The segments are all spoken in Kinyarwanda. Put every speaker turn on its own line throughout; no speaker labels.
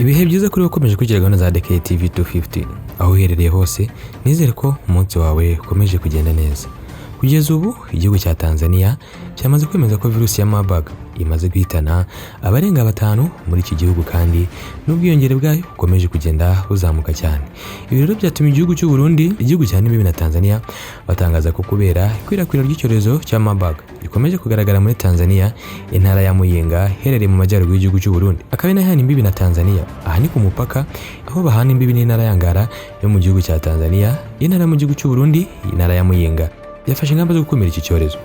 Ibihe byiza kuri ukomeje kugira gahunda za DKTV 250 aho uherereye hose, nizere ko umunsi wawe ukomeje kugenda neza. Kugeza ubu igihugu cya Tanzania cyamaze kwemeza ko virusi ya Marburg imaze guhitana abarenga 5 muri iki gihugu, kandi n'ubwiyongere bwayo ukomeje kugenda buzamuka cyane. Ibi rero byatumye igihugu cy'u Burundi, igihugu cyane bibi na Tanzania batangaza ko kubera ikwirakwira ry'icyorezo cya Marburg ikomeje kugaragara muri Tanzania, intara ya Muyinga herereye mu majyaruguru y'igihugu cy'u Burundi, akaba n'ahana imbibi na Tanzania, aha ni ku mupaka aho bahana imbibi n'intara ya Ngara yo mu gihugu cya Tanzania, intara mu gihugu cy'u Burundi, intara ya Muyinga yafashe ingamba zo gukumira iki cyorezo.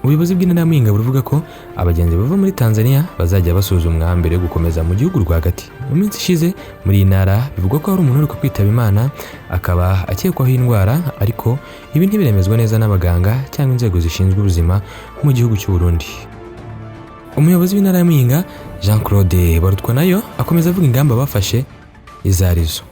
Ubuyobozi bw'intara ya Muyinga buvuga ko abagenzi bava muri Tanzania bazajya basuzumwa mbere yo gukomeza mu gihugu rwagati. Mu minsi ishize muri intara bivugwa ko hari umuntu uri kwitaba Imana akaba akekwaho indwara, ariko ibi ntibiremezwa neza n'abaganga cyangwa inzego zishinzwe ubuzima mu gihugu cy'u Burundi. Umuyobozi w'intara ya Muyinga Jean Claude Barutwa nayo akomeza avuga ingamba bafashe izarizo.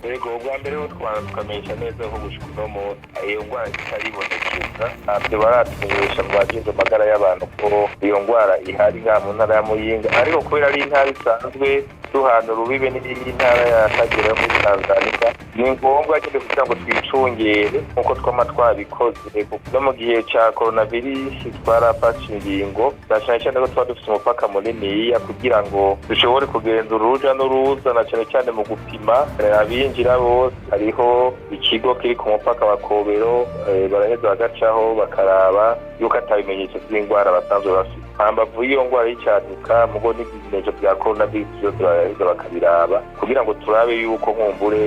Mbere yo twakamenyesha neza ko gushikuno mu iyo ngwara itaribonekeza, ntabyo baratumenyesha mu bagize amagara y'abantu ko iyo ngwara ihari nka mu ntara ya Muyinga, ariko kubera ari intara isanzwe duhana urubibe n'indi ntara ya Kagera yo muri Tanzania, ni ngombwa cyane kugira ngo twicungere nk'uko twama twabikoze. No mu gihe cya coronavirus twarafashe ingingo cyane ko twari dufite umupaka muniniya kugira ngo dushobore kugenzura uruja n'uruza, na cyane mu gupima abinjira bose. Hariho ikigo kiri ku mupaka wa Kobero, baraheza bagacaho bakaraba yuko atabimenyetso by'indwara basanzwe bafite. Hambavu iyo ngwara y'icyaduka mugo n'ibimenyetso bya coronavirus baraheza bakabiraba kugira ngo turabe yuko nkumbure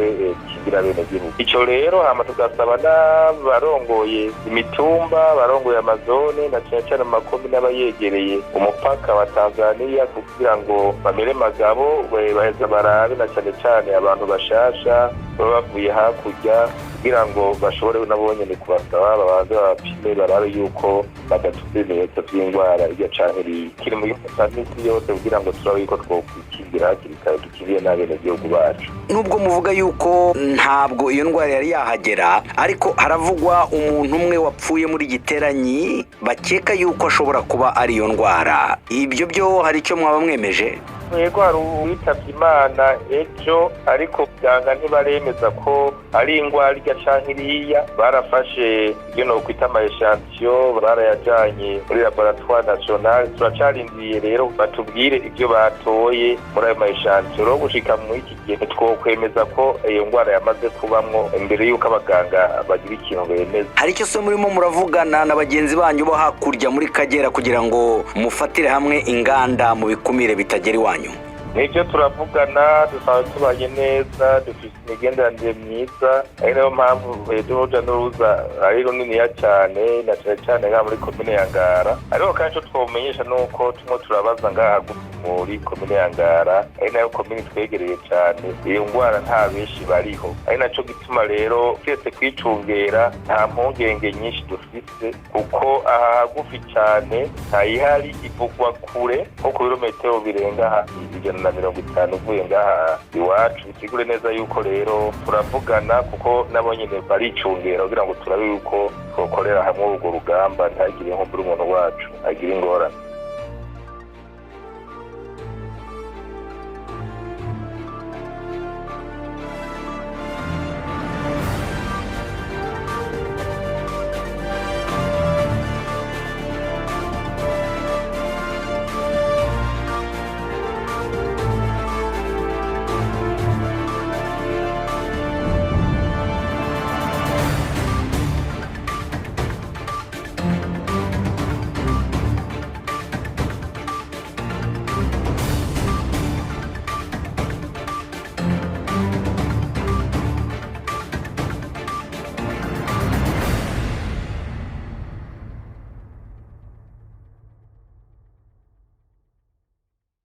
kigira bene gihugu. Icyo rero hama tugasaba n'abarongoye imitumba, barongoye amazone, na cyane mu makomine n'abayegereye umupaka wa Tanzania kugira ngo bamere magabo, baheza barabe na cyane abantu bashasha bavuye hakurya kugira ngo bashobore nabonye kubasaba babanze bapime barabe yuko badafite ibimenyetso by'indwara iyo canke kiri mu y'umusatsi yose, kugira ngo turabe yuko twokwikingira hakiri kare dukibiye n'abenegihugu bacu.
Nubwo muvuga yuko ntabwo iyo ndwara yari yahagera, ariko haravugwa umuntu umwe wapfuye muri Giteranyi bakeka yuko ashobora kuba ari iyo ndwara. Ibyo byo hari icyo mwaba mwemeje?
Yego hari uwitavye Imana ejo, ariko byanga ntibaremeza ko ari indwara irya canke iriya. Barafashe ibyo nokwita ama echantillon barayajanye muri laboratoire nationale, turacarindiye rero batubwire ibyo batoye muri ayo ma echantillon. Gushika mu iki gihe twokwemeza ko iyo ndwara yamaze kubamwo imbere yuko abaganga bagira ikintu bemeza.
Hari icyo se murimo muravugana na bagenzi banyu bo hakurya muri Kagera kugira ngo mufatire hamwe inganda mu bikumire bitagera iwanyu?
Nibyo turavugana, dusanzwe tubanye neza, dufite imigenderanire myiza, ari nayo mpamvu uruja n'uruza ari runiniya cyane, na cyane nka muri komine ya Ngara. Ariko kandi icyo twomenyesha ni uko tumwe turabaza ngaha muri komine ya Ngara, ari nayo komine twegereye cyane, iyo ndwara nta benshi bariho. Ari nacyo gituma rero twese kwicungera, nta mpungenge nyinshi dufite, kuko aha hagufi cyane ntayihari, ivugwa kure nko ku birometero birenga 150 uvuye ngaha iwacu. Bisigure neza yuko rero turavugana, kuko nabo nyine baricungera kugira ngo turabe yuko twokorera hamwe urwo rugamba, ntagire nko buri muntu wacu agira ingorane.